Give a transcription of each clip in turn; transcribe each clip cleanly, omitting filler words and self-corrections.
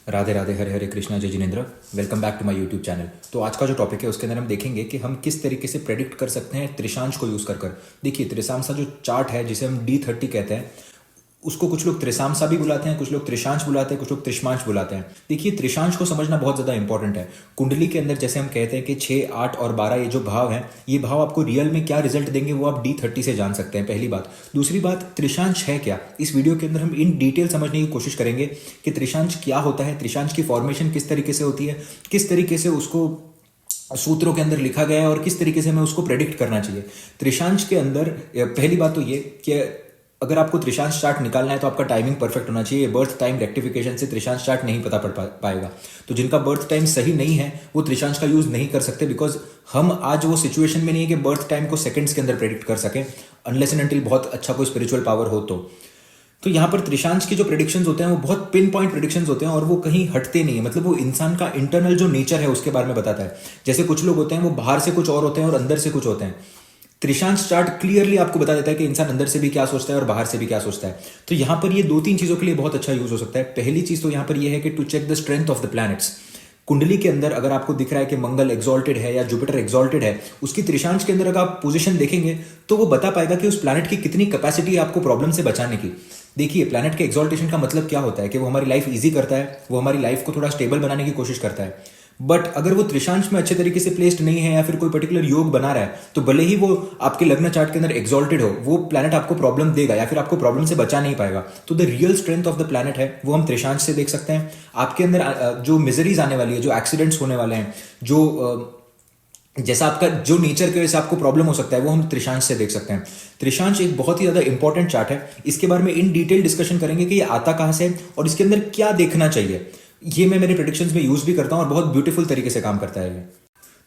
राधे राधे, हरे हरे कृष्णा, जय Jinendra. Welcome back to my YouTube channel. तो आज का जो टॉपिक है उसके अंदर हम देखेंगे कि हम किस तरीके से प्रेडिक्ट कर सकते हैं त्रिशांश को यूज़ कर। देखिए, त्रिशांशा जो चार्ट है जिसे हम D30 कहते हैं, उसको कुछ लोग त्रिशांशा भी बुलाते हैं, कुछ लोग त्रिशांश बुलाते हैं, कुछ लोग त्रिशमांश बुलाते हैं। देखिए, त्रिशांश को समझना बहुत ज़्यादा इंपॉर्टेंट है। कुंडली के अंदर जैसे हम कहते हैं कि 6, 8 और 12 ये जो भाव हैं, ये भाव आपको रियल में क्या रिजल्ट देंगे वो आप D30 से जान सकते हैं, पहली बात। दूसरी बात, त्रिशांश है क्या, इस वीडियो के अंदर हम इन डिटेल समझने की कोशिश करेंगे कि त्रिशांश क्या होता है, त्रिशांश की फॉर्मेशन किस तरीके से होती है, किस तरीके से उसको सूत्रों के अंदर लिखा गया है और किस तरीके से हमें उसको प्रेडिक्ट करना चाहिए। त्रिशांश के अंदर पहली बात तो ये कि अगर आपको त्रिशांश चार्ट निकालना है तो आपका टाइमिंग परफेक्ट होना चाहिए। बर्थ टाइम रेक्टिफिकेशन से त्रिशांश चार्ट नहीं पता पड़ पाएगा। तो जिनका बर्थ टाइम सही नहीं है वो त्रिशांश का यूज नहीं कर सकते, बिकॉज हम आज वो सिचुएशन में नहीं है कि बर्थ टाइम को सेकंड्स के अंदर प्रेडिक्ट कर सकें, अनलेस एंड अनटिल बहुत अच्छा कोई स्पिरिचुअल पावर हो तो यहाँ पर त्रिशांश के जो प्रेडिक्शंस होते हैं वो बहुत पिन पॉइंट प्रेडिक्शंस होते हैं और वो कहीं हटते नहीं है। मतलब वो इंसान का इंटरनल जो नेचर है उसके बारे में बताता है। जैसे कुछ लोग होते हैं वो बाहर से कुछ और होते हैं और अंदर से कुछ होते हैं। त्रिशांश चार्ट क्लियरली आपको बता देता है कि इंसान अंदर से भी क्या सोचता है और बाहर से भी क्या सोचता है। तो यहाँ पर ये 2-3 चीजों के लिए बहुत अच्छा यूज हो सकता है। पहली चीज तो यहाँ पर ये है कि to check the strength of the planets. कुंडली के अंदर अगर आपको दिख रहा है कि मंगल एक्सॉल्टेड है या जुपिटर एक्सॉल्टेड है, उसकी त्रिशांश के अंदर अगर आप पोजीशन देखेंगे तो वो बता पाएगा कि उस प्लैनेट की कितनी कैपेसिटी है आपको प्रॉब्लम से बचाने की। देखिए, प्लैनेट के एक्सॉल्टेशन का मतलब क्या होता है कि वो हमारी लाइफ इजी करता है, वो हमारी लाइफ को थोड़ा स्टेबल बनाने की कोशिश करता है। बट अगर वो त्रिशांश में अच्छे तरीके से प्लेस्ड नहीं है या फिर कोई पर्टिकुलर योग बना रहा है तो भले ही वो आपके लग्न चार्ट के अंदर एक्सॉल्टेड हो, वो प्लैनेट आपको प्रॉब्लम देगा या फिर आपको प्रॉब्लम से बचा नहीं पाएगा। तो the real strength of the planet है वो हम त्रिशांश से देख सकते हैं। आपके अंदर जो मिजरीज आने वाली है, जो एक्सीडेंट्स होने वाले हैं, जो जैसा आपका जो नेचर की वजह से आपको प्रॉब्लम हो सकता है वो हम त्रिशांश से देख सकते हैं। त्रिशांश एक बहुत ही ज्यादा इंपॉर्टेंट चार्ट है। इसके बारे में इन डिटेल डिस्कशन करेंगे कि ये आता कहां से और इसके अंदर क्या देखना चाहिए। ये मैं मेरे प्रेडिक्शंस में यूज भी करता हूं और बहुत ब्यूटीफुल तरीके से काम करता है ये।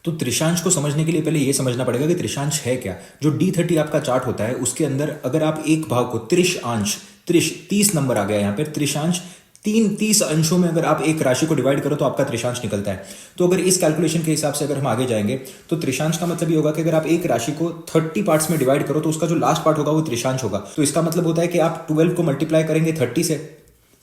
तो त्रिशांश को समझने के लिए पहले ये समझना पड़ेगा कि त्रिशांश है क्या। जो D30 आपका चार्ट होता है उसके अंदर अगर आप एक भाव को त्रिशांश, 30 नंबर आ गया यहाँ पे, त्रिशांश 30 अंशों में अगर आप एक राशि को डिवाइड करो तो आपका त्रिशांश निकलता है। तो अगर इस कैलकुलेशन के हिसाब से अगर हम आगे जाएंगे तो त्रिशांश का मतलब ये होगा कि अगर आप एक राशि को 30 पार्ट्स में डिवाइड करो तो उसका जो लास्ट पार्ट होगा वो त्रिशांश होगा। तो इसका मतलब होता है कि आप 12 को मल्टीप्लाई करेंगे 30 से,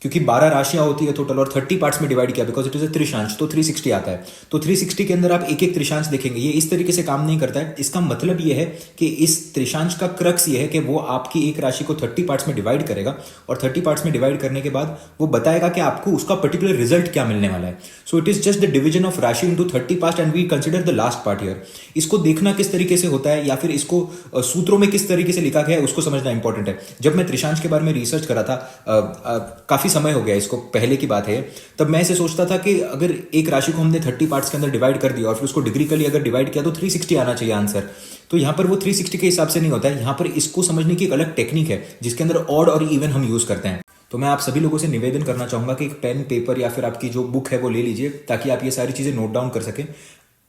क्योंकि 12 राशियां होती है टोटल और 30 पार्ट्स में डिवाइड किया बिकॉज इट इज अ त्रिशांश, तो 360 आता है। तो 360 के अंदर आप एक एक त्रिशांश देखेंगे। ये इस तरीके से काम नहीं करता है। इसका मतलब ये है कि इस त्रिशांश का क्रक्स ये है कि वो आपकी एक राशि को 30 पार्ट्स में डिवाइड करेगा और 30 पार्ट्स में डिवाइड करने के बाद वो बताएगा कि आपको उसका पर्टिकुलर रिजल्ट क्या मिलने वाला है। So it is just the division of rashi into 30 parts and we consider the last part here. इसको देखना किस तरीके से होता है या फिर इसको सूत्रों में किस तरीके से लिखा गया है उसको समझना इंपॉर्टेंट है। जब मैं त्रिशांश के बारे में रिसर्च करा था, काफी समय हो गया इसको, पहले की बात है, तब मैं ऐसे सोचता था कि अगर एक राशि को हमने 30 पार्ट्स के अंदर डिवाइड कर दिया और फिर उसको डिग्रिकली अगर डिवाइड किया तो 360 आना चाहिए आंसर। तो यहां पर वो 360 के हिसाब से नहीं होता है। यहां पर इसको समझने की एक अलग टेक्निक है जिसके अंदर ऑड और इवन हम यूज करते हैं। तो मैं आप सभी लोगों से निवेदन करना चाहूंगा कि एक पेन, पेपर या फिर आपकी जो बुक है वो ले लीजिए ताकि आप ये सारी चीजें नोट डाउन कर सकें।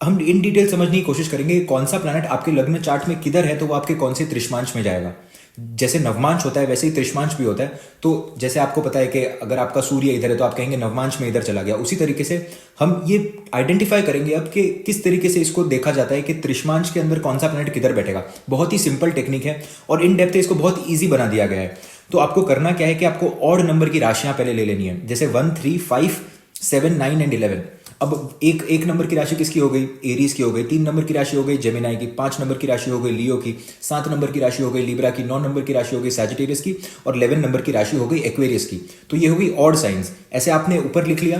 हम इन डिटेल समझने की कोशिश करेंगे कौन सा प्लैनेट आपके लग्न चार्ट में किधर है तो वो आपके कौन से त्रिशमांश में जाएगा। जैसे नवमांश होता है वैसे ही त्रिशमांश भी होता है। तो जैसे आपको पता है कि अगर आपका सूर्य इधर है तो आप कहेंगे नवमांश में इधर चला गया। उसी तरीके से हम ये आइडेंटिफाई करेंगे अब कि किस तरीके से इसको देखा जाता है कि त्रिशमांश के अंदर कौन सा प्लैनेट किधर बैठेगा। बहुत ही सिंपल टेक्निक है और इन डेप्थ इसको बहुत ईजी बना दिया गया है। तो आपको करना क्या है कि आपको ऑड नंबर की राशियां पहले ले लेनी है, जैसे 1, 3, 5, 7, 9 एंड 11। अब एक नंबर की राशि किसकी हो गई? एरीज की हो गई। 3 नंबर की राशि हो गई जेमिनाई की। 5 नंबर की राशि हो गई लियो की। 7 नंबर की राशि हो गई लिब्रा की। 9 नंबर की राशि हो गई सैजिटेरियस की और 11 नंबर की राशि हो गई एक्वेरियस की। तो ये हो गई ऑड साइंस। ऐसे आपने ऊपर लिख लिया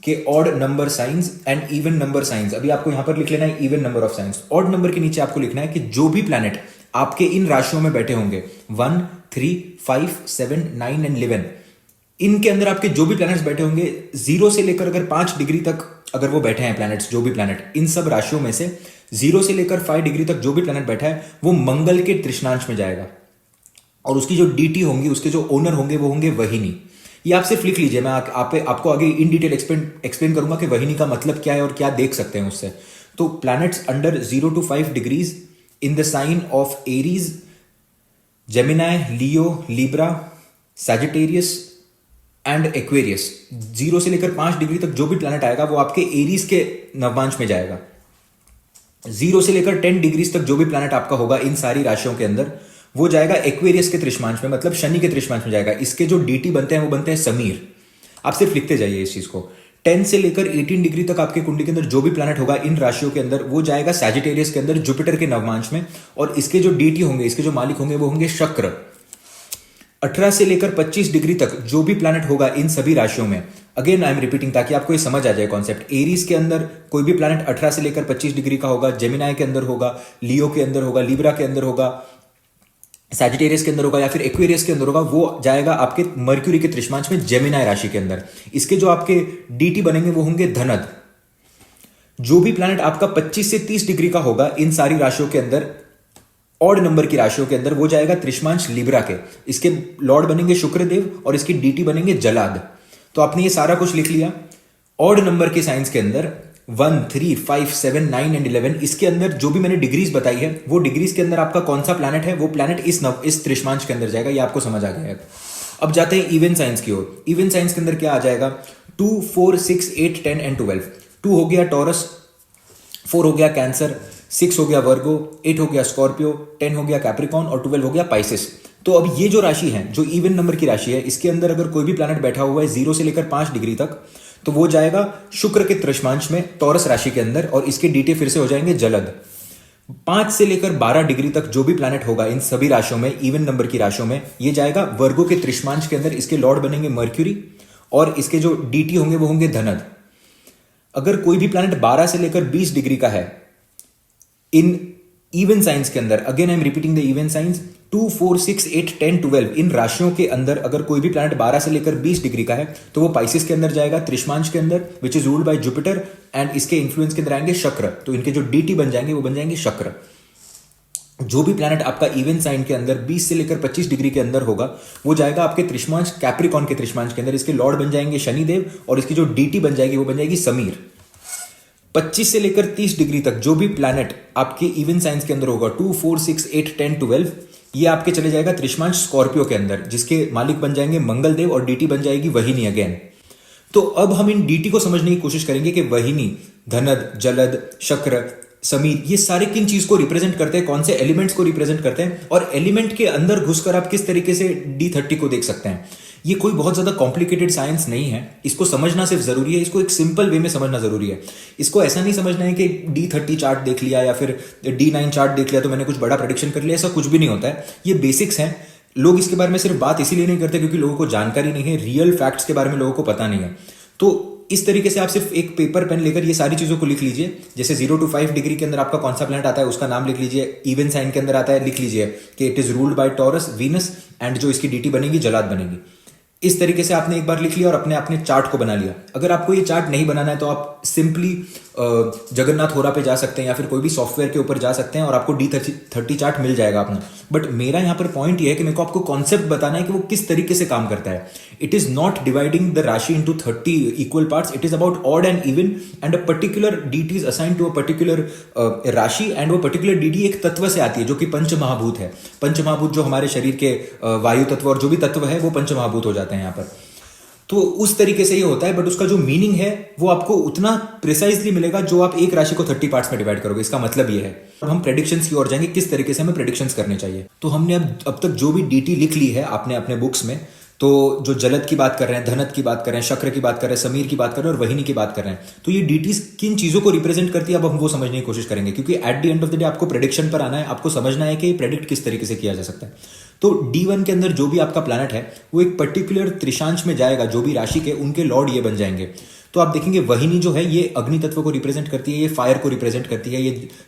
कि odd number science and even number science. अभी आपको यहां पर लिख लेना है even number of science. Odd number के नीचे आपको लिखना है कि जो भी प्लैनेट आपके इन राशियों में बैठे होंगे 1, 3, 5, 7, 9 एंड 11, इनके अंदर आपके जो भी प्लैनेट्स बैठे होंगे 0 से लेकर अगर 5 डिग्री तक अगर वो बैठे हैं प्लैनेट्स, जो भी प्लैनेट इन सब राशियों में से 0 से लेकर 5 डिग्री तक जो भी प्लैनेट बैठा है वो मंगल के त्रिशनांश में जाएगा और उसकी जो डीटी होंगी, उसके जो ओनर होंगे वो होंगे वहिनी। ये आप सिर्फ लिख लीजिए, मैं आपको आगे इन डिटेल एक्सप्लेन करूंगा कि वहिनी का मतलब क्या है और क्या देख सकते हैं उससे। तो planets under 0 to 5 degrees in the sign of Aries, Gemini, Leo, Libra, Sagittarius and Aquarius, 0 से लेकर 5 डिग्री तक जो भी प्लैनेट आएगा वो आपके एरीज के नवमांश में जाएगा। 0 से लेकर 10 डिग्री तक जो भी प्लैनेट आपका होगा इन सारी राशियों के अंदर वो जाएगा एक्वेरियस के त्रिशमांश में, मतलब शनि के त्रिशमांश में जाएगा। इसके जो डीटी बनते हैं वो बनते हैं समीर। आप सिर्फ लिखते जाइए इस चीज को। 10 से लेकर 18 डिग्री तक आपके कुंडली के अंदर जो भी प्लैनेट होगा इन राशियों के अंदर वो जाएगा सैजिटेरियस के अंदर जुपिटर के नवमांश में, और इसके जो डीटी होंगे, इसके जो मालिक होंगे वो होंगे शुक्र। 18 से लेकर 25 डिग्री तक जो भी प्लैनेट होगा इन सभी राशियों में, अगेन आई एम रिपीटिंग ताकि आपको ये समझ आ जाए कॉन्सेप्ट, एरीज के अंदर कोई भी प्लैनेट 18 से लेकर 25 डिग्री का होगा, जेमिनाई के अंदर होगा, लियो के अंदर होगा, लिब्रा के अंदर होगा, सैजिटेरियस के अंदर होगा या फिर एक्वेरियस के अंदर होगा, वो जाएगा आपके मर्क्यूरी के त्रिशमांश में जेमिनाई राशि के अंदर। इसके जो आपके डीटी बनेंगे वो होंगे धनद। जो भी प्लैनेट आपका 25 से 30 डिग्री का होगा इन सारी राशियों के अंदर, ऑड नंबर की राशियों के अंदर, वो जाएगा त्रिशमांश लिब्रा के। इसके लॉर्ड बनेंगे शुक्रदेव और इसकी डीटी बनेंगे जलाद। तो आपने ये सारा कुछ लिख लिया। ऑड नंबर के साइंस के अंदर 1, 3, 5, 7, 9 एंड 11, इसके अंदर जो भी मैंने डिग्रीज बताई है वो डिग्रीज के अंदर आपका कौन सा प्लैनेट है वो प्लैनेट इस त्रिशमांश के अंदर जाएगा। ये आपको समझ आ गया है। अब जाते हैं इवन साइंस की ओर। इवन साइंस के अंदर क्या आ जाएगा? 2, 4, 6, 8, 10 एंड 12। 2 हो गया टॉरस, 4 हो गया कैंसर, 6 हो गया वर्गो, 8 हो गया स्कॉर्पियो, 10 हो गया कैप्रिकॉन और 12 हो गया पाइसेस। तो अब ये जो राशि है, जो इवन नंबर की राशि है, इसके अंदर अगर कोई भी प्लैनेट बैठा हुआ है 0 से लेकर 5 डिग्री तक, तो वो जाएगा शुक्र के त्रिशमांश में टॉरस राशि के अंदर, और इसके डीटे फिर से हो जाएंगे जलद। 5 से लेकर 12 डिग्री तक जो भी प्लैनेट होगा इन सभी राशियों में, इवन नंबर की राशियों में, ये जाएगा वर्गो के त्रिशमांश के अंदर। इसके लॉर्ड बनेंगे मर्क्यूरी और इसके जो डीटी होंगे वो होंगे धनद। अगर कोई भी प्लैनेट 12 से लेकर 20 डिग्री का है इन इवन साइंस के अंदर, again I am repeating the even science, 2, 4, 6, 8, 10, 12, इन राशियों के अंदर अगर कोई भी प्लैनेट 12 से लेकर 20 डिग्री का है तो वो पाइसेस के अंदर जाएगा, त्रिशमांश के अंदर, which is ruled by Jupiter, and इसके इन्फ्लुएंस के अंदर आएंगे शुक्र। तो इनके जो डीटी बन जाएंगे वो बन जाएंगे शुक्र। जो भी प्लैनेट आपका इवन साइन के अंदर 20 से लेकर 25 डिग्री के अंदर होगा वो जाएगा आपके त्रिशमांश कैप्रिकॉन के त्रिशमांश के अंदर। इसके लॉर्ड बन जाएंगे शनिदेव और इसकी जो डीटी बन जाएगी वो बन जाएगी समीर। 25 से लेकर 30 डिग्री तक जो भी प्लैनेट आपके इवन साइंस के अंदर होगा, 2, 4, 6, 8, 10, 12, ये आपके चले जाएगा त्रिशमांश स्कॉर्पियो के अंदर, जिसके मालिक बन जाएंगे मंगलदेव और डीटी बन जाएगी वहिनी अगेन। तो अब हम इन डीटी को समझने की कोशिश करेंगे कि वहिनी, धनद, जलद, शक्र, समीर, ये सारे किन चीज को रिप्रेजेंट करते हैं, कौन से एलिमेंट्स को रिप्रेजेंट करते हैं, और एलिमेंट के अंदर घुसकर आप किस तरीके से D30 को देख सकते हैं। ये कोई बहुत ज्यादा कॉम्प्लिकेटेड साइंस नहीं है, इसको समझना सिर्फ जरूरी है, इसको एक सिंपल वे में समझना जरूरी है। इसको ऐसा नहीं समझना है कि D30 चार्ट देख लिया या फिर D9 चार्ट देख लिया तो मैंने कुछ बड़ा प्रेडिक्शन कर लिया, ऐसा कुछ भी नहीं होता है। ये बेसिक्स हैं। लोग इसके बारे में सिर्फ बात इसीलिए नहीं करते क्योंकि लोगों को जानकारी नहीं है, रियल फैक्ट्स के बारे में लोगों को पता नहीं है। तो इस तरीके से आप सिर्फ एक पेपर पेन लेकर ये सारी चीजों को लिख लीजिए। जैसे 0 to 5 डिग्री के अंदर आपका कौन सा प्लैनेट आता है उसका नाम लिख लीजिए, इवन साइन के अंदर आता है लिख लीजिए कि it is ruled by taurus, Venus, and जो इसकी डीटी बनेगी जलाद बनेगी। इस तरीके से आपने एक बार लिख लिया और अपने चार्ट को बना लिया। अगर आपको ये चार्ट नहीं बनाना है तो आप सिंपली जगन्नाथ होरा पे जा सकते हैं या फिर कोई भी सॉफ्टवेयर के ऊपर जा सकते हैं और आपको D30 चार्ट मिल जाएगा अपना। बट मेरा यहाँ पर पॉइंट ये है कि मेरे को आपको कॉन्सेप्ट बताना है कि वो किस तरीके से काम करता है। It is not dividing the rashi into 30 equal parts, it is about odd and even, and a particular deity is assign to a particular rashi, and वो पर्टिकुलर डीटी एक तत्व से आती है जो कि पंचमहाभूत है। पंचमहाभूत जो हमारे शरीर के वायु तत्व और जो भी तत्व है वो पंचमहाभूत हो जाते हैं यहाँ पर। तो उस तरीके से ये होता है, बट उसका जो मीनिंग है वो आपको उतना प्रिसाइजली मिलेगा जो आप एक राशि को 30 पार्ट्स में डिवाइड करोगे। इसका मतलब ये है। अब हम प्रेडिक्शंस की ओर जाएंगे, किस तरीके से हमें प्रेडिक्शंस करने चाहिए। तो हमने अब तक जो भी डीटी लिख ली है आपने अपने बुक्स में, तो जो जलद की बात कर रहे हैं, धनद की बात कर रहे हैं, शक्र की बात कर रहे हैं, समीर की बात कर रहे हैं और वहिनी की बात कर रहे हैं, तो ये डीटीज किन चीजों को रिप्रेजेंट करती है अब हम वो समझने की कोशिश करेंगे। क्योंकि at the end of the day आपको प्रेडिक्शन पर आना है, आपको समझना है कि प्रेडिक्ट किस तरीके से किया जा सकता है। तो D1 के अंदर जो भी आपका प्लैनेट है वो एक पर्टिकुलर त्रिशांश में जाएगा, जो भी राशि के उनके लॉर्ड ये बन जाएंगे। तो आप देखेंगे वहिनी जो है ये अग्नि तत्व को रिप्रेजेंट करती है, ये फायर को रिप्रेजेंट करती है,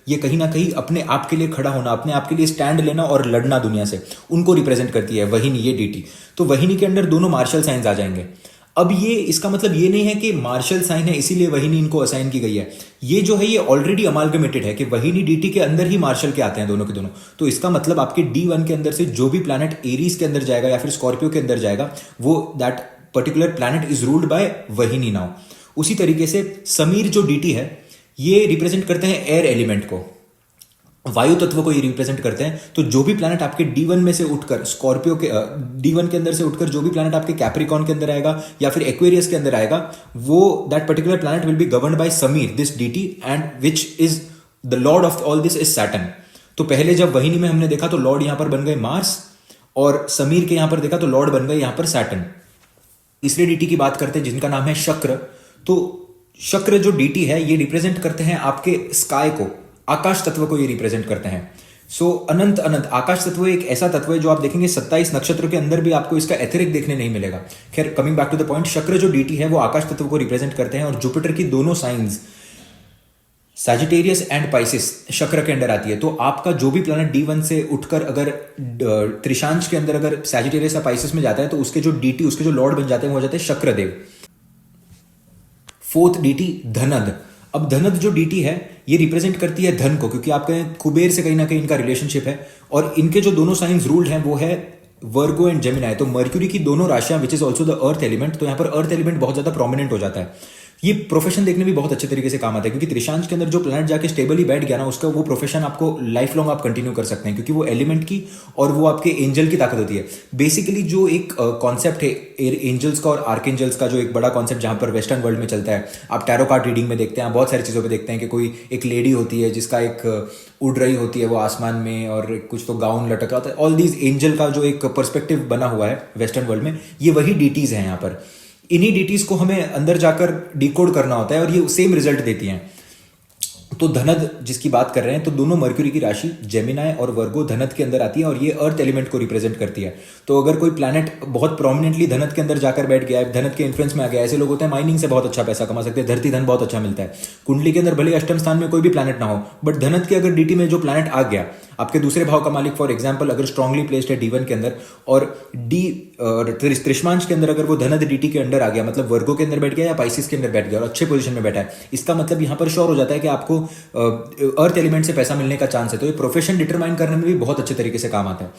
ये कहीं ना कहीं अपने आप के लिए खड़ा होना, अपने आप के लिए स्टैंड लेना और लड़ना दुनिया से, उनको रिप्रेजेंट करती है वहिनी, ये डीटी। तो वहिनी के अंदर दोनों मार्शल साइंस आ जाएंगे। अब ये इसका मतलब ये नहीं है कि मार्शल साइन है इसीलिए वहिनी इनको असाइन की गई है। ये जो है ये ऑलरेडी अमालगमेटेड है कि वहिनी डीटी के अंदर ही मार्शल के आते हैं दोनों के दोनों। तो इसका मतलब आपके D1 के अंदर से जो भी प्लैनेट एरीज के अंदर जाएगा या फिर स्कॉर्पियो के अंदर जाएगा, वो that particular planet is ruled by वहिनी नाउ। उसी तरीके से समीर जो डीटी है ये रिप्रेजेंट करते हैं एयर एलिमेंट को, वायु तत्व को ये रिप्रेजेंट करते हैं। तो जो भी प्लैनेट आपके D1 में से उठकर स्कॉर्पियो के D1 के अंदर से उठकर जो भी प्लैनेट आपके कैप्रिकॉन के अंदर आएगा या फिर एक्वेरियस के अंदर आएगा, वो that particular planet will be governed by समीर this deity, and which is the lord of all this is Saturn. तो पहले जब वहिनी में हमने देखा तो लॉर्ड यहां पर बन गए मार्स, और समीर के यहां पर देखा तो लॉर्ड बन गए यहां पर सैटर्न। तीसरे डीटी की बात करते हैं जिनका नाम है शक्र। तो शुक्र जो डीटी है ये रिप्रेजेंट करते हैं आपके स्काई को, आकाश तत्व को ये रिप्रेजेंट करते हैं। सो अनंत अनंत आकाश तत्व एक ऐसा तत्व है जो आप देखेंगे 27 नक्षत्र के अंदर भी आपको इसका एथेरिक देखने नहीं मिलेगा। खैर, coming back to the point, Shukra जो डीटी है वो आकाश तत्व को रिप्रेजेंट करते हैं और जुपिटर की दोनों साइंस सैजिटेरियस एंड पाइसिस शुक्र के अंडर आती है। तो आपका जो भी प्लैनेट D1 से उठकर अगर त्रिशांश के अंदर अगर सैजिटेरियस या पाइसिस में जाता है तो उसके जो डीटी, उसके जो लॉर्ड बन जाते हैं वो हो जाते हैं शुक्रदेव। फोर्थ डीटी धनद। अब धनद जो डीटी है ये रिप्रेजेंट करती है धन को, क्योंकि आपके कुबेर से कहीं ना कहीं इनका रिलेशनशिप है और इनके जो दोनों साइंस रूल्ड हैं वो है वर्गो एंड जेमिनाई। तो मर्क्यूरी की दोनों राशियां which is also the earth element, तो यहां पर अर्थ एलिमेंट बहुत ज्यादा प्रोमिनेंट हो जाता है। ये प्रोफेशन देखने भी बहुत अच्छे तरीके से काम आता है, क्योंकि त्रिशांश के अंदर जो प्लैनेट जाके स्टेबली बैठ गया ना, उसका वो प्रोफेशन आपको लाइफ लॉन्ग आप कंटिन्यू कर सकते हैं, क्योंकि वो एलिमेंट की और वो आपके एंजल की ताकत होती है। बेसिकली जो एक कॉन्सेप्ट है एंजल्स का और आर्कएंजल्स का, जो एक बड़ा कॉन्सेप्ट जहां पर वेस्टर्न वर्ल्ड में चलता है, आप टैरो कार्ड रीडिंग में देखते हैं, आप बहुत सारी चीज़ों पर देखते हैं कि कोई एक लेडी होती है जिसका एक उड़ रही होती है वो आसमान में और कुछ तो गाउन लटक रहा होता है। ऑल दीज एंजल का जो एक पर्सपेक्टिव बना हुआ है वेस्टर्न वर्ल्ड में, ये वही डीटीज हैं यहाँ पर। इन्हीं डीटीज को हमें अंदर जाकर डिकोड करना होता है और ये सेम रिजल्ट देती हैं। तो धनद जिसकी बात कर रहे हैं, तो दोनों मर्क्यूरी की राशि जेमिनाई और वर्गो धनद के अंदर आती है और ये अर्थ एलिमेंट को रिप्रेजेंट करती है। तो अगर कोई प्लैनेट बहुत प्रोमिनेंटली धनद के अंदर जाकर बैठ गया है, धनद के इन्फ्लुएंस में आ गया, ऐसे लोग होते हैं माइनिंग से बहुत अच्छा पैसा कमा सकते हैं, धरती धन बहुत अच्छा मिलता है। कुंडली के अंदर भले अष्टम स्थान में कोई भी प्लैनेट ना हो, बट धनद की अगर डीटी में जो प्लैनेट आ गया, आपके दूसरे भाव का मालिक फॉर एग्जाम्पल अगर स्ट्रांगली प्लेस्ड है D1 के अंदर और त्रिष्मांश के अंदर अगर वो धनद डीटी के अंडर आ गया, मतलब वर्गो के अंदर बैठ गया या पाइसिस के अंदर बैठ गया और अच्छे पोजीशन में बैठा है, इसका मतलब यहां पर श्योर हो जाता है कि आपको अर्थ एलिमेंट से पैसा मिलने का चांस है। तो ये प्रोफेशन डिटरमाइन करने में भी बहुत अच्छे तरीके से काम आता है।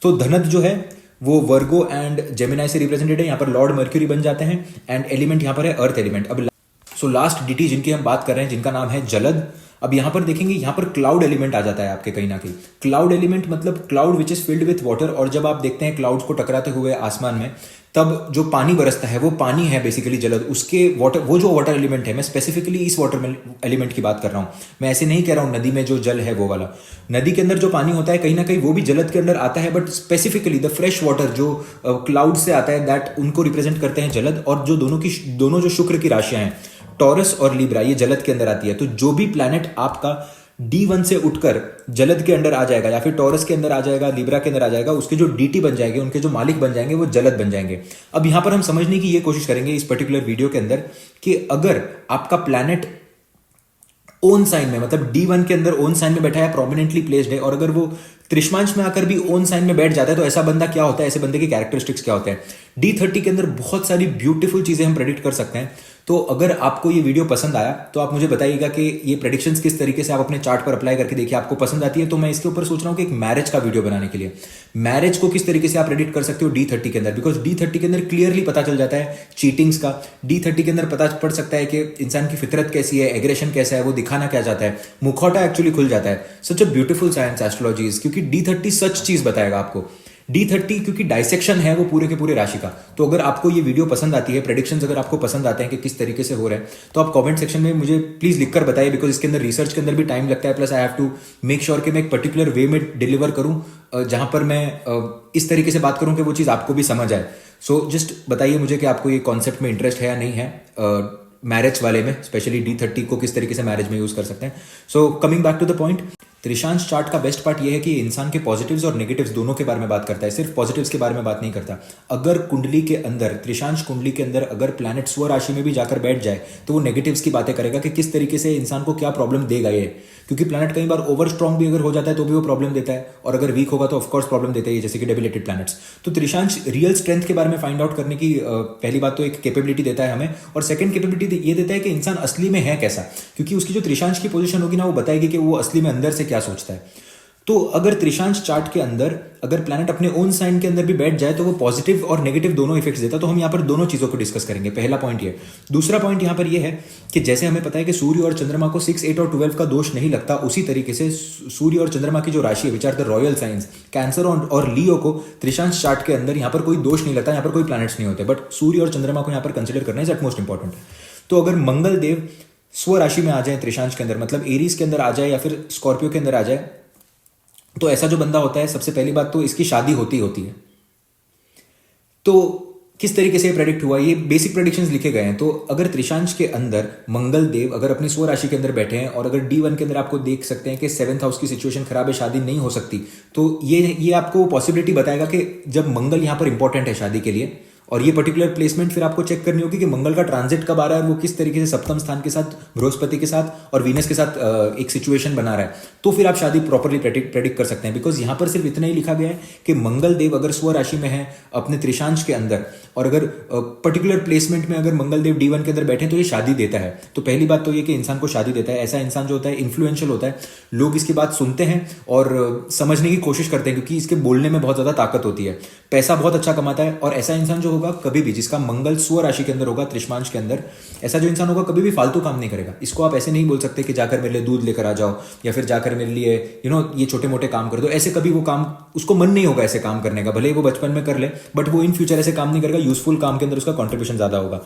तो धनद जो है वो वर्गो एंड जेमिनाई से रिप्रेजेंटेड है, यहाँ पर लॉर्ड मर्क्यूरी बन जाते हैं एंड एलिमेंट यहाँ पर है अर्थ एलिमेंट। अब सो लास्ट डीटी जिनकी हम बात कर रहे हैं, जिनका नाम है जलद। अब यहां पर देखेंगे, यहां पर क्लाउड एलिमेंट आ जाता है आपके कहीं ना कहीं। क्लाउड एलिमेंट मतलब cloud which is filled with water, और जब आप देखते हैं क्लाउड्स को टकराते हुए आसमान में, तब जो पानी बरसता है वो पानी है बेसिकली जलद। उसके वाटर, वो जो वाटर एलिमेंट है, मैं स्पेसिफिकली इस वाटर एलिमेंट की बात कर रहा हूं, मैं ऐसे नहीं कह रहा हूं नदी में जो जल है वो वाला। नदी के अंदर जो पानी होता है कहीं ना कहीं वो भी जलद के अंदर आता है, but specifically the fresh water जो क्लाउड से आता है, दैट उनको रिप्रेजेंट करते हैं जलद। और जो दोनों जो शुक्र की राशियां हैं, टॉरस और लिब्रा, ये जलद के अंदर आती है। तो जो भी प्लैनेट आपका D1 से उठकर जलद के अंदर आ जाएगा या फिर टॉरस के अंदर आ जाएगा, लिब्रा के अंदर आ जाएगा, उसके जो डीटी बन जाएंगे, उनके जो मालिक बन जाएंगे वो जलद बन जाएंगे। अब यहां पर हम समझने की ये कोशिश करेंगे इस पर्टिकुलर वीडियो के अंदर कि अगर आपका प्लैनेट ओन साइन में, मतलब D1 के अंदर ओन साइन में बैठा है, प्रोमिनेंटली प्लेस्ड है, और अगर वो त्रिष्मांश में आकर भी ओन साइन में बैठ जाता है, तो ऐसा बंदा क्या होता है, ऐसे बंदे की कैरेक्टरिस्टिक्स क्या होते हैं। D30 के अंदर बहुत सारी ब्यूटीफुल चीजें हम प्रेडिक्ट कर सकते हैं। तो अगर आपको ये वीडियो पसंद आया तो आप मुझे बताइएगा कि ये प्रेडिक्शंस किस तरीके से आप अपने चार्ट पर अप्लाई करके देखिए, आपको पसंद आती है तो मैं इसके ऊपर सोच रहा हूं कि एक मैरिज का वीडियो बनाने के लिए, मैरिज को किस तरीके से आप प्रेडिक्ट कर सकते हो D30 के अंदर, बिकॉज D30 के अंदर क्लियरली पता चल जाता है चीटिंग्स का। D30 के अंदर पता पड़ सकता है कि इंसान की फितरत कैसी है, एग्रेशन कैसा है, वो दिखाना क्या चाहता है, मुखौटा एक्चुअली खुल जाता है। सच अ ब्यूटीफुल साइंस एस्ट्रोलॉजी, क्योंकि D30 सच चीज बताएगा आपको। D30 क्योंकि डाइसेक्शन है वो पूरे के पूरे राशि का। तो अगर आपको ये वीडियो पसंद आती है, प्रेडिक्शंस अगर आपको पसंद आते हैं कि किस तरीके से हो रहा है, तो आप कमेंट सेक्शन में मुझे प्लीज लिखकर बताइए, बिकॉज इसके अंदर रिसर्च के अंदर भी टाइम लगता है, plus I have to make sure कि मैं एक पर्टिकुलर वे में डिलीवर करूं जहां पर मैं इस तरीके से बात करूं कि वो चीज आपको भी समझ आए। सो जस्ट बताइए मुझे कि आपको ये कॉन्सेप्ट में इंटरेस्ट है या नहीं है, मैरिज वाले में, स्पेशली D30 को किस तरीके से मैरिज में यूज कर सकते हैं। So coming back to the point, त्रिशांश चार्ट का बेस्ट पार्ट यह है कि इंसान के पॉजिटिव्स और नेगेटिव्स दोनों के बारे में बात करता है, सिर्फ पॉजिटिव्स के बारे में बात नहीं करता। अगर कुंडली के अंदर, त्रिशांश कुंडली के अंदर अगर प्लैनेट स्व राशि में भी जाकर बैठ जाए तो वो नेगेटिव्स की बातें करेगा कि किस तरीके से इंसान को क्या प्रॉब्लम देगा ये, क्योंकि प्लैनेट कई बार ओवर स्ट्रॉन्ग भी अगर हो जाता है तो भी वो प्रॉब्लम देता है, और अगर वीक होगा तो ऑफकोर्स प्रॉब्लम देता है, जैसे कि डेबिलेटेड प्लैनेट्स। तो त्रिशांश रियल स्ट्रेंथ के बारे में फाइंड आउट करने की पहली बात तो एक कैपेबिलिटी देता है हमें, और सेकंड कैपेबिलिटी ये देता है कि इंसान असली में है कैसा, क्योंकि उसकी जो त्रिशांश की पोजीशन होगी ना, वो बताएगी कि वो असली में अंदर से क्या सोचता है। तो अगर त्रिशांश चार्ट के अंदर अगर प्लैनेट अपने ओन साइन के अंदर भी बैठ जाए तो वो पॉजिटिव और नेगेटिव दोनों इफेक्ट्स देता है। तो हम यहाँ पर दोनों चीजों को डिस्कस करेंगे। पहला पॉइंट ये। दूसरा पॉइंट यहाँ पर ये है कि जैसे हमें पता है कि सूर्य और चंद्रमा को 6, 8 और 12 का दोष नहीं लगता, उसी तरीके से सूर्य और चंद्रमा की जो राशि है, which are the royal signs, Cancer और लियो को त्रिशांश चार्ट के अंदर यहाँ पर कोई दोष नहीं लगता, यहाँ पर कोई प्लैनेट्स नहीं होते, बट सूर्य और चंद्रमा को यहाँ पर कंसिडर करना इज एट मोस्ट इंपॉर्टेंट। तो अगर मंगल देव स्व राशि में आ जाए त्रिशांश के अंदर, मतलब एरीज के अंदर आ जाए या फिर स्कॉर्पियो के अंदर आ जाए, तो ऐसा जो बंदा होता है, सबसे पहली बात तो इसकी शादी होती है। तो किस तरीके से प्रेडिक्ट हुआ, ये बेसिक प्रेडिक्शंस लिखे गए हैं। तो अगर त्रिशांश के अंदर मंगल देव अगर अपनी स्व राशि के अंदर बैठे हैं और अगर D1 के अंदर आपको देख सकते हैं कि 7th हाउस की सिचुएशन खराब है, शादी नहीं हो सकती, तो ये आपको पॉसिबिलिटी बताएगा कि जब मंगल यहाँ पर इंपॉर्टेंट है शादी के लिए, और ये पर्टिकुलर प्लेसमेंट फिर आपको चेक करनी होगी कि मंगल का ट्रांजिट कब आ रहा है और वो किस तरीके से सप्तम स्थान के साथ, बृहस्पति के साथ और वीनस के साथ एक सिचुएशन बना रहा है, तो फिर आप शादी प्रॉपरली प्रेडिक्ट कर सकते हैं। बिकॉज यहाँ पर सिर्फ इतना ही लिखा गया है कि मंगल देव अगर स्व राशि में है अपने त्रिशांश के अंदर, और अगर पर्टिकुलर प्लेसमेंट में अगर मंगल देव D1 के अंदर बैठे तो ये शादी देता है। तो पहली बात तो ये कि इंसान को शादी देता है। ऐसा इंसान जो होता है इन्फ्लुएंशियल होता है, लोग इसकी बात सुनते हैं और समझने की कोशिश करते हैं क्योंकि इसके बोलने में बहुत ज्यादा ताकत होती है, पैसा बहुत अच्छा कमाता है। और ऐसा इंसान जो होगा कभी भी, जिसका मंगल स्व राशि के अंदर होगा, त्रिशांश के अंदर, ऐसा जो इंसान होगा कभी भी फालतू काम नहीं करेगा। इसको आप ऐसे नहीं बोल सकते कि जाकर मेरे लिए दूध लेकर आ जाओ या फिर जाकर मेरे लिए ये छोटे मोटे काम कर दो। ऐसे कभी वो काम, उसको मन नहीं होगा ऐसे काम करने का, भले ही वो बचपन में कर ले, बट वो इन फ्यूचर ऐसे काम नहीं करेगा। यूजफुल काम के अंदर उसका कॉन्ट्रीब्यूशन ज्यादा होगा।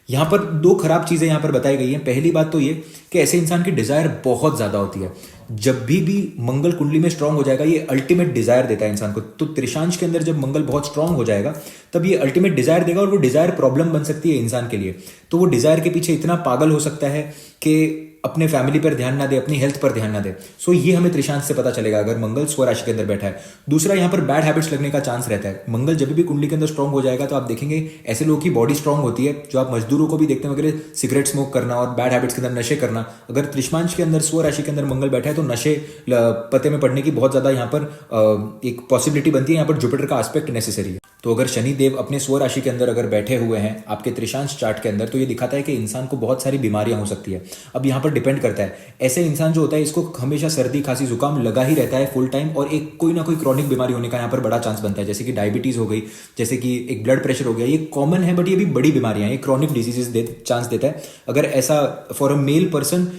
यहां पर दो खराब चीजें यहां पर बताई गई हैं। पहली बात तो ये कि ऐसे इंसान की डिजायर बहुत ज्यादा होती है। जब भी मंगल कुंडली में स्ट्रांग हो जाएगा, ये अल्टीमेट डिजायर देता है इंसान को। तो त्रिशांश के अंदर जब मंगल बहुत स्ट्रांग हो जाएगा तब ये अल्टीमेट डिजायर देगा, और वो डिजायर प्रॉब्लम बन सकती है इंसान के लिए। तो वो डिजायर के पीछे इतना पागल हो सकता है कि अपने फैमिली पर ध्यान ना दे, अपनी हेल्थ पर ध्यान ना दे। सो ये हमें त्रिशांश से पता चलेगा अगर मंगल स्व राशि के अंदर बैठा है। दूसरा, यहाँ पर बैड हैबिट्स लगने का चांस रहता है। मंगल जब भी कुंडली के अंदर स्ट्रांग हो जाएगा तो आप देखेंगे ऐसे लोगों की बॉडी स्ट्रांग होती है, जो आप मजदूरों को भी देखते हैं वगैरह, सिगरेट स्मोक करना और बैड हैबिट्स के अंदर नशे करना। अगर त्रिशांश के अंदर स्व राशि के अंदर मंगल बैठा है तो नशे पते में पड़ने की बहुत ज्यादा यहाँ पर एक पॉसिबिलिटी बनती है। यहाँ पर जुपिटर का एस्पेक्ट नेसेसरी है। तो अगर शनि देव अपने स्व राशि के अंदर अगर बैठे हुए हैं आपके त्रिशांश चार्ट के अंदर, तो ये दिखाता है कि इंसान को बहुत सारी बीमारियां हो सकती है। अब यहाँ पर डिपेंड करता है, ऐसे इंसान जो होता है इसको हमेशा सर्दी खांसी जुकाम लगा ही रहता है फुल टाइम, और एक कोई ना कोई क्रॉनिक बीमारी होने का यहाँ पर बड़ा चांस बनता है, जैसे कि डायबिटीज हो गई, जैसे कि एक ब्लड प्रेशर हो गया। ये कॉमन है बट ये भी बड़ी बीमारियां, ये क्रॉनिक डिजीजेस चांस देता है। अगर ऐसा फॉर अ मेल पर्सन,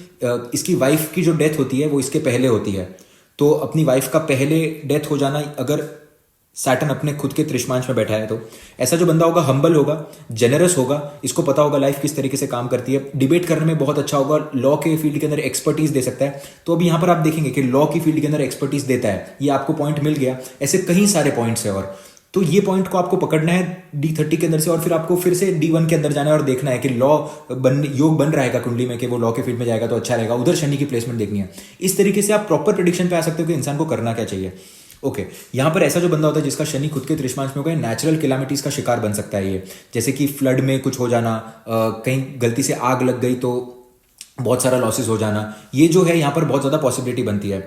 इसकी वाइफ की जो डेथ होती है वो इसके पहले होती है, तो अपनी वाइफ का पहले डेथ हो जाना, अगर सैटर्न अपने खुद के त्रिशांश में बैठा है, तो ऐसा जो बंदा होगा हम्बल होगा, जेनरस होगा, इसको पता होगा लाइफ किस तरीके से काम करती है, डिबेट करने में बहुत अच्छा होगा, लॉ के फील्ड के अंदर एक्सपर्टीज दे सकता है। तो अब यहां पर आप देखेंगे कि लॉ की फील्ड के अंदर एक्सपर्टीज देता है, ये आपको पॉइंट मिल गया। ऐसे कई सारे पॉइंट्स है, और तो ये पॉइंट को आपको पकड़ना है D30 के अंदर से, और फिर आपको फिर से D1 के अंदर जाना है और देखना है कि योग बन रहेगा कुंडली में कि वो लॉ के फील्ड में जाएगा तो अच्छा रहेगा। उधर शनि की प्लेसमेंट देखनी है। इस तरीके से आप प्रॉपर प्रेडिक्शन पे आ सकते हो कि इंसान को करना क्या चाहिए। ओके, यहां पर ऐसा जो बंदा होता है जिसका शनि खुद के त्रिशांश में होगा, नेचुरल कैलामिटीज का शिकार बन सकता है ये, जैसे कि फ्लड में कुछ हो जाना, कहीं गलती से आग लग गई तो बहुत सारा लॉसेस हो जाना, ये जो है यहाँ पर बहुत ज्यादा पॉसिबिलिटी बनती है।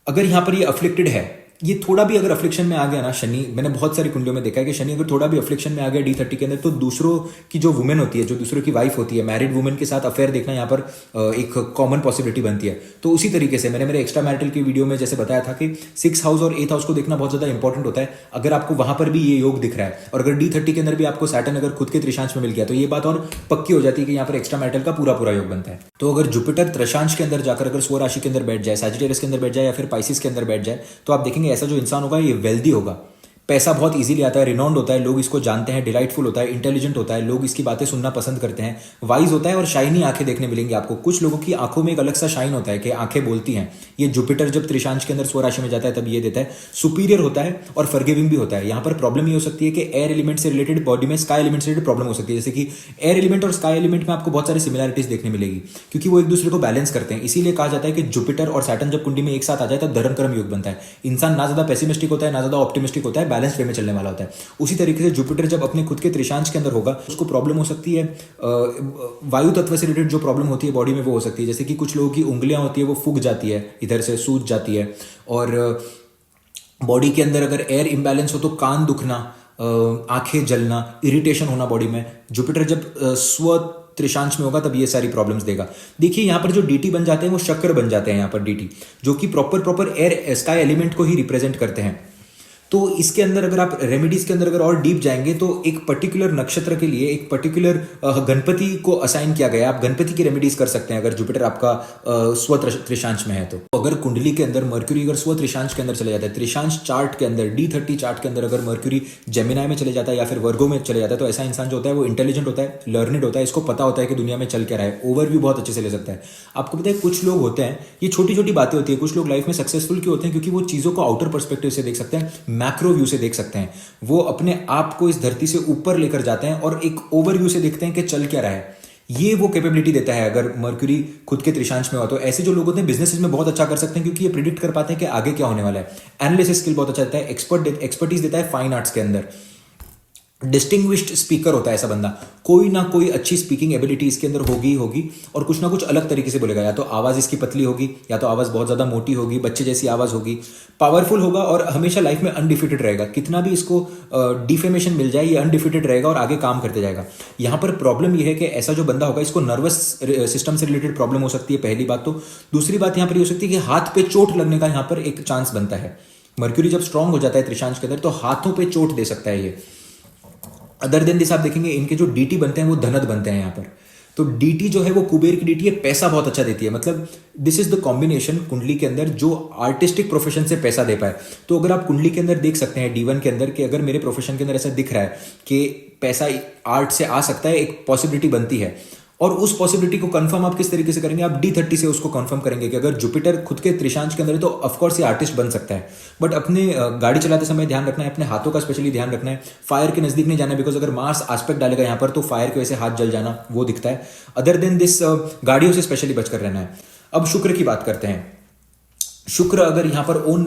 अगर यहाँ पर ये अफ्लिक्टेड है, ये थोड़ा भी अगर अफ्लिक्शन में आ गया ना शनि, मैंने बहुत सारी कुंडलियों में देखा है कि शनि अगर थोड़ा भी अफ्लिक्शन में आ गया D30 के अंदर, तो दूसरों की जो वुमेन होती है, जो दूसरों की वाइफ होती है, मैरिड वुमेन के साथ अफेयर देखना यहाँ पर एक कॉमन पॉसिबिलिटी बनती है। तो उसी तरीके से मैंने मेरे एक्स्ट्रा मैरिटल की वीडियो में जैसे बताया था कि 6th हाउस और 8th हाउस को देखना बहुत ज्यादा इंपॉर्टेंट होता है। अगर आपको वहां पर भी ये योग दिख रहा है, और अगर D30 के अंदर भी आपको सैटर्न अगर खुद के त्रिशांश में मिल गया, तो ये बात और पक्की हो जाती है कि यहाँ पर एक्स्ट्रा मैरिटल का पूरा योग बनता है। तो अगर जुपिटर त्रिशांश के अंदर जाकर अगर स्व राशि के अंदर बैठ जाए, सैजिटेरियस के अंदर बैठ जाए या फिर पाइसिस के अंदर बैठ जाए, तो आप देखेंगे ऐसा जो इंसान होगा ये वेल्दी होगा, पैसा बहुत इजीली आता है, रिनाउंड होता है, लोग इसको जानते हैं, डिलाइटफुल होता है, इंटेलिजेंट होता है, लोग इसकी बातें सुनना पसंद करते हैं, वाइज होता है, और शाइनी आंखें देखने मिलेंगी आपको। कुछ लोगों की आंखों में एक अलग सा शाइन होता है कि आंखें बोलती हैं। ये जुपिटर जब त्रिशांश के अंदर स्व राशि में जाता है तब ये देता है। सुपीरियर होता है और फॉरगिविंग भी होता है। यहाँ पर प्रॉब्लम ये हो सकती है कि एयर एलिमेंट से रिलेटेड बॉडी में स्काई एलिमेंट से रिलेटेड प्रॉब्लम हो सकती है, जैसे कि एयर एलिमेंट और स्काई एलिमेंट में आपको बहुत सारी सिमिलैरिटीज देखने मिलेगी, क्योंकि वो एक दूसरे को बैलेंस करते हैं। इसीलिए कहा जाता है कि जुपिटर और सैटर्न जब कुंडली में एक साथ आ जाए तो धर्म कर्म योग बनता है। इंसान ना ज्यादा पेसिमिस्टिक होता है ना ज्यादा ऑप्टिमिस्टिक होता है, बैलेंस वे में चलने वाला होता है। उसी तरीके से जुपिटर जब अपने खुद के त्रिशांश के अंदर होगा, उसको प्रॉब्लम हो सकती है वायु तत्व से रिलेटेड जो प्रॉब्लम होती है बॉडी में वो हो सकती है, जैसे कि कुछ लोगों की उंगलियां होती है वो फूक जाती है, इधर से सूज जाती है, और बॉडी के अंदर अगर एयर इम्बैलेंस हो तो कान दुखना, आंखें जलना, इरिटेशन होना बॉडी में। जुपिटर जब स्व त्रिशांश में होगा तब ये सारी प्रॉब्लम्स देगा। देखिए यहाँ पर जो DT बन जाते हैं वो शक्र बन जाते हैं यहाँ पर DT, जो कि प्रॉपर एयर स्काई एलिमेंट को ही रिप्रेजेंट करते हैं। तो इसके अंदर अगर आप रेमेडीज के अंदर अगर और डीप जाएंगे तो एक पर्टिकुलर नक्षत्र के लिए एक पर्टिकुलर गणपति को असाइन किया गया है। आप गणपति की रेमेडीज कर सकते हैं अगर जुपिटर आपका स्व त्रिशांश में है। तो अगर कुंडली के अंदर मर्क्यूरी अगर स्व त्रिशांश के अंदर चले जाता है, त्रिशांश चार्ट के अंदर D30 चार्ट के अंदर अगर मर्क्यूरी जेमिनाई में चले जाता है या फिर वर्गो में चले जाता है, तो ऐसा इंसान जो होता है वो इंटेलिजेंट होता है, लर्निड होता है, इसको पता होता है कि दुनिया में चल क्या रहा है, ओवरव्यू बहुत अच्छे से ले सकता है। आपको पता है कुछ लोग होते हैं, ये छोटी छोटी बातें होती है, कुछ लोग लाइफ में सक्सेसफुल क्यों होते हैं, क्योंकि वो चीजों को आउटर पर्सपेक्टिव से देख सकते हैं, मैक्रो व्यू से देख सकते हैं, वो अपने आप को इस धरती से ऊपर लेकर जाते हैं और एक ओवरव्यू से देखते हैं कि चल क्या रहा है। ये वो कैपेबिलिटी देता है अगर मर्क्यूरी खुद के त्रिशांश में हो। तो ऐसे जो लोग होते हैं बिजनेसेस में बहुत अच्छा कर सकते हैं, क्योंकि ये प्रिडिक्ट कर पाते हैं कि आगे क्या होने वाला है। एनालिसिस स्किल बहुत अच्छा देता है, एक्सपर्टीज देता है फाइन आर्ट्स के अंदर। डिस्टिंग्विश्ड स्पीकर होता है ऐसा बंदा, कोई ना कोई अच्छी स्पीकिंग एबिलिटी इसके अंदर होगी होगी और कुछ ना कुछ अलग तरीके से बोलेगा। या तो आवाज़ इसकी पतली होगी, या तो आवाज़ बहुत ज़्यादा मोटी होगी, बच्चे जैसी आवाज़ होगी, पावरफुल होगा और हमेशा लाइफ में अनडिफिटेड रहेगा। कितना भी इसको डिफेमेशन मिल जाए, ये अनडिफिटेड रहेगा और आगे काम करते जाएगा। यहाँ पर प्रॉब्लम ये है कि ऐसा जो बंदा होगा, इसको नर्वस सिस्टम से रिलेटेड प्रॉब्लम हो सकती है, पहली बात तो। दूसरी बात यहाँ पर ये हो सकती है कि हाथ पे चोट लगने का यहाँ पर एक चांस बनता है। मर्क्यूरी जब स्ट्रांग हो जाता है त्रिशांश के अंदर तो हाथों पे चोट दे सकता है ये। अदर देन दिस आप देखेंगे इनके जो डीटी बनते हैं वो धनद बनते हैं यहाँ पर। तो डीटी जो है वो कुबेर की डीटी है, पैसा बहुत अच्छा देती है। मतलब दिस इज द कॉम्बिनेशन कुंडली के अंदर जो आर्टिस्टिक प्रोफेशन से पैसा दे पाए। तो अगर आप कुंडली के अंदर देख सकते हैं D1 के अंदर कि अगर मेरे प्रोफेशन के अंदर ऐसा दिख रहा है कि पैसा आर्ट से आ सकता है, एक पॉसिबिलिटी बनती है, और उस पॉसिबिलिटी को कंफर्म आप किस तरीके से करेंगे, आप D30 से उसको कंफर्म करेंगे कि अगर जुपिटर खुद के त्रिशांश के अंदर है तो ऑफकोर्स ये आर्टिस्ट बन सकता है। बट अपने गाड़ी चलाते समय ध्यान रखना है, अपने हाथों का स्पेशली ध्यान रखना है, फायर के नजदीक नहीं जाना है, बिकॉज अगर मार्स एस्पेक्ट डालेगा यहाँ पर तो फायर की वजह से हाथ जल जाना वो दिखता है। अदर देन दिस गाड़ियों से स्पेशली बचकर रहना है। अब शुक्र की बात करते हैं। शुक्र अगर यहाँ पर ओन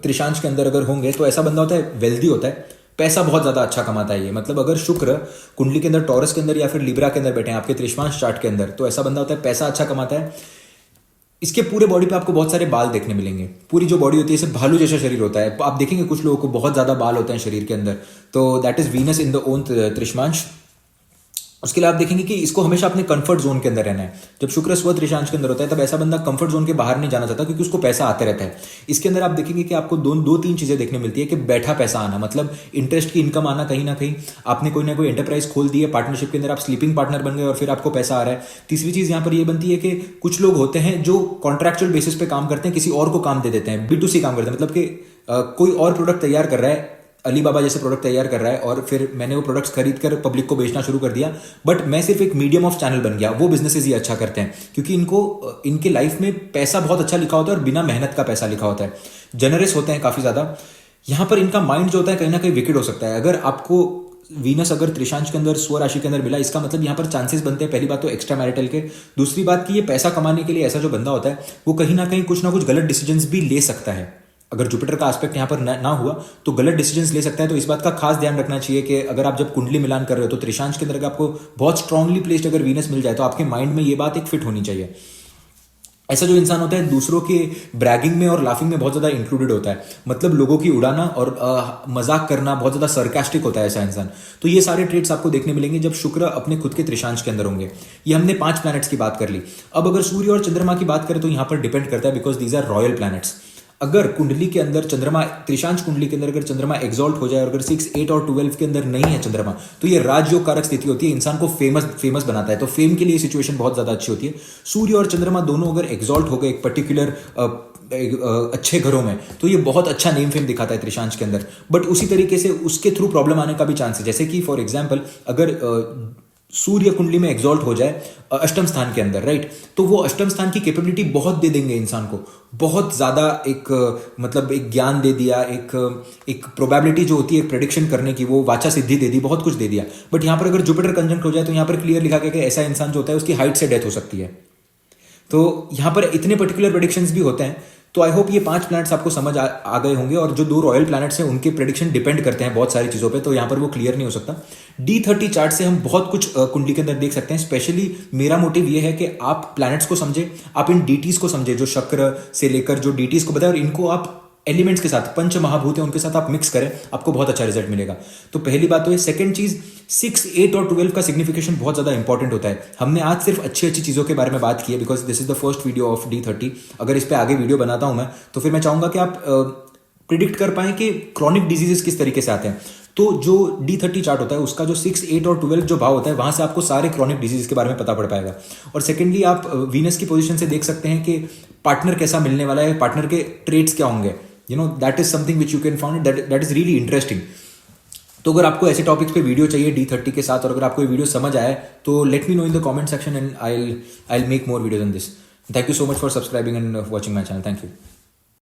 त्रिशांश के अंदर अगर होंगे तो ऐसा बंदा होता है, वेल्दी होता है, पैसा बहुत ज्यादा अच्छा कमाता है ये। मतलब अगर शुक्र कुंडली के अंदर टॉरस के अंदर या फिर लिब्रा के अंदर बैठे हैं आपके त्रिशांश चार्ट के अंदर, तो ऐसा बंदा होता है पैसा अच्छा कमाता है। इसके पूरे बॉडी पे आपको बहुत सारे बाल देखने मिलेंगे। पूरी जो बॉडी होती है सिर्फ भालू जैसा शरीर होता है। आप देखेंगे कुछ लोगों को बहुत ज्यादा बाल होते हैं शरीर के अंदर, तो that is Venus in the own trishansh. उसके लिए आप देखेंगे कि इसको हमेशा अपने कंफर्ट जोन के अंदर रहना है। जब शुक्र स्व त्रिशांश के अंदर होता है तब ऐसा बंदा कंफर्ट जोन के बाहर नहीं जाना चाहता, क्योंकि उसको पैसा आते रहता है। इसके अंदर आप देखेंगे कि आपको दो तीन चीजें देखने मिलती है कि बैठा पैसा आना, मतलब इंटरेस्ट की इनकम आना, कहीं ना कहीं आपने कोई ना कोई एंटरप्राइज खोल दी है, पार्टनरशिप के अंदर आप स्लीपिंग पार्टनर बन गए और फिर आपको पैसा आ रहा है। तीसरी चीज यहाँ पर ये बनती है कि कुछ लोग होते हैं जो कॉन्ट्रैक्चुअल बेसिस पे काम करते हैं, किसी और को काम दे देते हैं, B2C काम करते हैं। मतलब कि कोई और प्रोडक्ट तैयार कर रहा है, अली बाबा जैसे प्रोडक्ट तैयार कर रहा है और फिर मैंने वो प्रोडक्ट्स खरीद कर पब्लिक को बेचना शुरू कर दिया, बट मैं सिर्फ एक मीडियम ऑफ चैनल बन गया। वो बिजनेसेस ही अच्छा करते हैं क्योंकि इनको इनके लाइफ में पैसा बहुत अच्छा लिखा होता है और बिना मेहनत का पैसा लिखा होता है। जनरस होते हैं काफी ज्यादा। यहाँ पर इनका माइंड जो होता है कहीं ना कहीं विकेट हो सकता है। अगर आपको वीनस अगर त्रिशांश के अंदर स्व राशि के अंदर मिला, इसका मतलब यहाँ पर चांसेस बनते हैं, पहली बात तो एक्स्ट्रा मैरिटल के। दूसरी बात कि ये पैसा कमाने के लिए ऐसा जो बंदा होता है वो कहीं ना कहीं कुछ ना कुछ गलत डिसीजंस भी ले सकता है। अगर जुपिटर का एस्पेक्ट यहाँ पर ना हुआ तो गलत डिसीजंस ले सकता है। तो इस बात का खास ध्यान रखना चाहिए कि अगर आप जब कुंडली मिलान कर रहे हो तो त्रिशांश के अंदर आपको बहुत स्ट्रांगली प्लेस्ड अगर वीनस मिल जाए तो आपके माइंड में ये बात एक फिट होनी चाहिए। ऐसा जो इंसान होता है दूसरों के ब्रैगिंग में और लाफिंग में बहुत ज्यादा इंक्लूडेड होता है, मतलब लोगों की उड़ाना और मजाक करना, बहुत ज्यादा सरकास्टिक होता है ऐसा इंसान। तो ये सारे ट्रेट्स आपको देखने मिलेंगे जब शुक्र अपने खुद के त्रिशांश के अंदर होंगे। ये हमने 5 प्लैनेट्स की बात कर ली। अब अगर सूर्य और चंद्रमा की बात करें तो यहाँ पर डिपेंड करता है, because these are royal planets. अगर कुंडली के अंदर चंद्रमा, त्रिशांश कुंडली के अंदर अगर चंद्रमा एक्सॉल्ट हो जाए और अगर 6, 8 और 12 के अंदर नहीं है चंद्रमा, तो ये राजयोग कारक स्थिति होती है, इंसान को फेमस बनाता है। तो फेम के लिए सिचुएशन बहुत ज्यादा अच्छी होती है। सूर्य और चंद्रमा दोनों अगर एक्सॉल्ट हो गए एक पर्टिकुलर अच्छे घरों में तो ये बहुत अच्छा नेम फेम दिखाता है त्रिशांश के अंदर। बट उसी तरीके से उसके थ्रू प्रॉब्लम आने का भी चांस है। जैसे कि फॉर एग्जाम्पल अगर सूर्य कुंडली में एक्सॉल्ट हो जाए अष्टम स्थान के अंदर, राइट, तो वो अष्टम स्थान की कैपेबिलिटी बहुत दे देंगे इंसान को, बहुत ज्यादा एक मतलब एक ज्ञान दे दिया, एक प्रोबेबिलिटी जो होती है एक प्रेडिक्शन करने की, वो वाचा सिद्धि दे दी, बहुत कुछ दे दिया। बट यहाँ पर अगर जुपिटर कंजंक्ट हो जाए तो यहाँ पर क्लियर लिखा गया कि ऐसा इंसान जो होता है उसकी हाइट से डेथ हो सकती है। तो यहाँ पर इतने पर्टिकुलर प्रेडिक्शंस भी होते हैं। तो आई होप ये 5 प्लैनेट्स आपको समझ आ गए होंगे, और जो 2 रॉयल प्लैनेट्स हैं उनके प्रेडिक्शन डिपेंड करते हैं बहुत सारी चीजों पे, तो यहाँ पर वो क्लियर नहीं हो सकता। D30 चार्ट से हम बहुत कुछ कुंडली के अंदर देख सकते हैं। स्पेशली मेरा मोटिव ये है कि आप प्लैनेट्स को समझे, आप इन डीटीज को समझे, जो शुक्र से लेकर जो डीटीज को बताए, और इनको आप एलिमेंट्स के साथ, पंच महाभूत है उनके साथ आप मिक्स करें, आपको बहुत अच्छा रिजल्ट मिलेगा। तो पहली बात तो ये। सेकंड चीज, 6, 8 और 12 का सिग्निफिकेशन बहुत ज्यादा इंपॉर्टेंट होता है। हमने आज सिर्फ अच्छी चीजों के बारे में बात की है, because this is the first video of D30। अगर इस पे आगे वीडियो बनाता हूं मैं तो फिर मैं चाहूंगा कि आप प्रिडिक्ट कर पाए कि क्रॉनिक डिजीजेस किस तरीके से आते हैं। तो जो D30 चार्ट होता है उसका जो 6, 8 और 12 जो भाव होता है वहां से आपको सारे क्रॉनिक डिजीज के बारे में पता पड़ पाएगा। और सेकेंडली आप वीनस की पोजीशन से देख सकते हैं कि पार्टनर कैसा मिलने वाला है, पार्टनर के ट्रेट्स क्या होंगे। That is something which you can found, that is really interesting. तो अगर आपको ऐसे टॉपिक्स पे वीडियो चाहिए D30 के साथ, और अगर आपको ये वीडियो समझ आए तो let me know in the comment section and I will make more videos on this. Thank you so much for subscribing and watching my channel. Thank you.